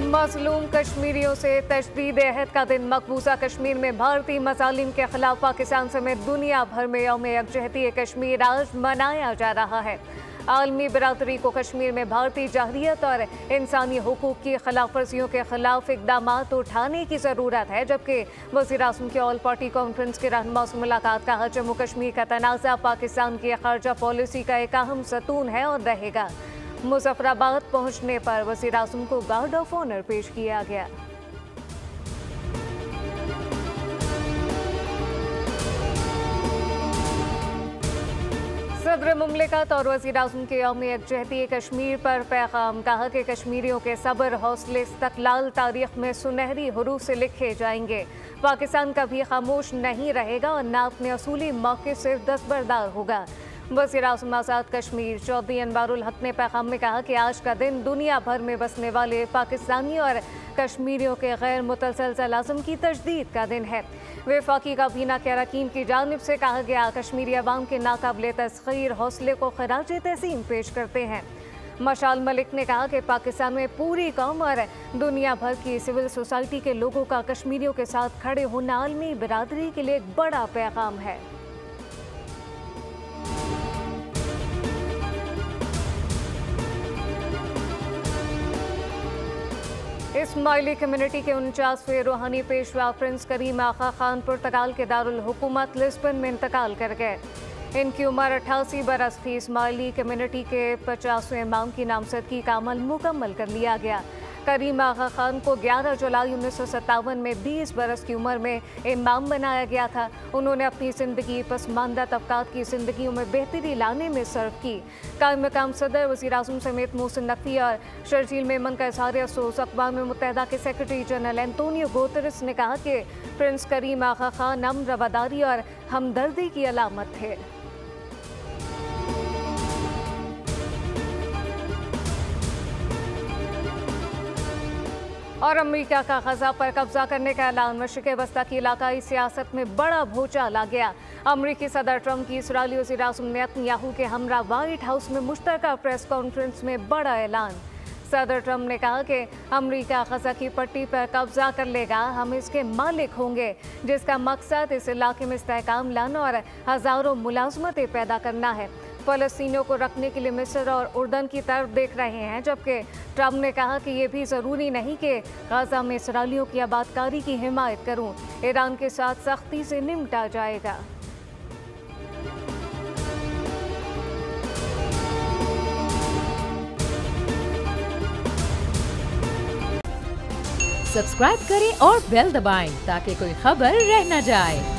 मजलूम कश्मीरियों से तशदीद अहद का दिन। मकबूजा कश्मीर में भारतीय मजालिम के खिलाफ पाकिस्तान समेत दुनिया भर में यौम यकजहती कश्मीर आज मनाया जा रहा है। आलमी बिरादरी को कश्मीर में भारतीय जहरियत और इंसानी हुकूक की खिलाफ वर्जियों के खिलाफ इकदाम उठाने की ज़रूरत है, जबकि वज़ीर-ए-आज़म की ऑल पार्टी कॉन्फ्रेंस के रहनुमा से मुलाकात का जम्मू कश्मीर का तनाज़ा पाकिस्तान की खारजा पॉलिसी का एक अहम सतून है और रहेगा। मुजफ्फराबाद पहुंचने पर वज़ीर-ए-आज़म को गार्ड ऑफ ऑनर पेश किया गया। सदर मुमलिकत और वज़ीर-ए-आज़म के यौम यकजहती कश्मीर पर पैगाम। कहा कि कश्मीरियों के सब्र, हौसले, इस्तक़लाल तारीख में सुनहरी हरूफ से लिखे जाएंगे। पाकिस्तान कभी खामोश नहीं रहेगा और न अपने असूली मौके से दस्तबरदार होगा। वज़ीर-ए-आज़म आज़ाद कश्मीर चौधरी अनवारुल हक ने पैगाम में कहा कि आज का दिन दुनिया भर में बसने वाले पाकिस्तानी और कश्मीरियों के गैर मुतसलसल आज़म की तजदीद का दिन है। वफाकी काबीना के अरकान की जानिब से कहा गया कश्मीरी अवाम के नाकाबिले तस्खीर हौसले को खराज तहसीन पेश करते हैं। मशाल मलिक ने कहा कि पाकिस्तान में पूरी कौम और दुनिया भर की सिविल सोसाइटी के लोगों का कश्मीरियों के साथ खड़े होना आलमी बिरादरी के लिए एक बड़ा पैगाम है। इस्माइली कम्युनिटी के 49वें रूहानी पेशवा प्रिंस करीम आगा खान पुर्तगाल के दारुल हुकूमत लिस्बन में इंतकाल कर गए। इनकी उम्र 88 बरस थी। इस्माइली कम्युनिटी के 50वें इमाम की नामजदगी का अमल मुकम्मल कर लिया गया। करीम आगा खान को 11 जुलाई 1957 में 20 बरस की उम्र में इमाम बनाया गया था। उन्होंने अपनी ज़िंदगी पसमानदा तबकात की ज़िंदगियों में बेहतरी लाने में सर्व की। कायम मकाम सदर वज़ीर-ए-आज़म समेत मोहसिन नकवी और शर्जील मेमन का इज़हार अफ़सोस। अक़वाम मुत्तहिदा के सेक्रेटरी जनरल एंटोनियो गुतेरेस ने कहा कि प्रिंस करीम आगा खान अमन, रवादारी और हमदर्दी की अलामत थे। और अमेरिका का गजा पर कब्जा करने का ऐलान। मशरिक़ वस्ता की इलाकाई सियासत में बड़ा भूचाल आ गया। अमेरिकी सदर ट्रंप की इसराइली वज़ीर-ए-आज़म नेतन्याहू के हमरा व्हाइट हाउस में मुश्तरका प्रेस कॉन्फ्रेंस में बड़ा ऐलान। सदर ट्रंप ने कहा कि अमेरिका गजा की पट्टी पर कब्जा कर लेगा, हम इसके मालिक होंगे, जिसका मकसद इस इलाके में इस्तेहकाम लाना और हज़ारों मुलाज़मतें पैदा करना है। फ़लस्तीनियों को रखने के लिए मिस्र और उर्दन की तरफ देख रहे हैं, जबकि ट्रंप ने कहा कि ये भी ज़रूरी नहीं कि गजा में इसराइलियों की आबादकारी की हिमायत करूं। ईरान के साथ सख्ती से निपटा जाएगा। सब्सक्राइब करें और बेल दबाएं ताकि कोई खबर रह न जाए।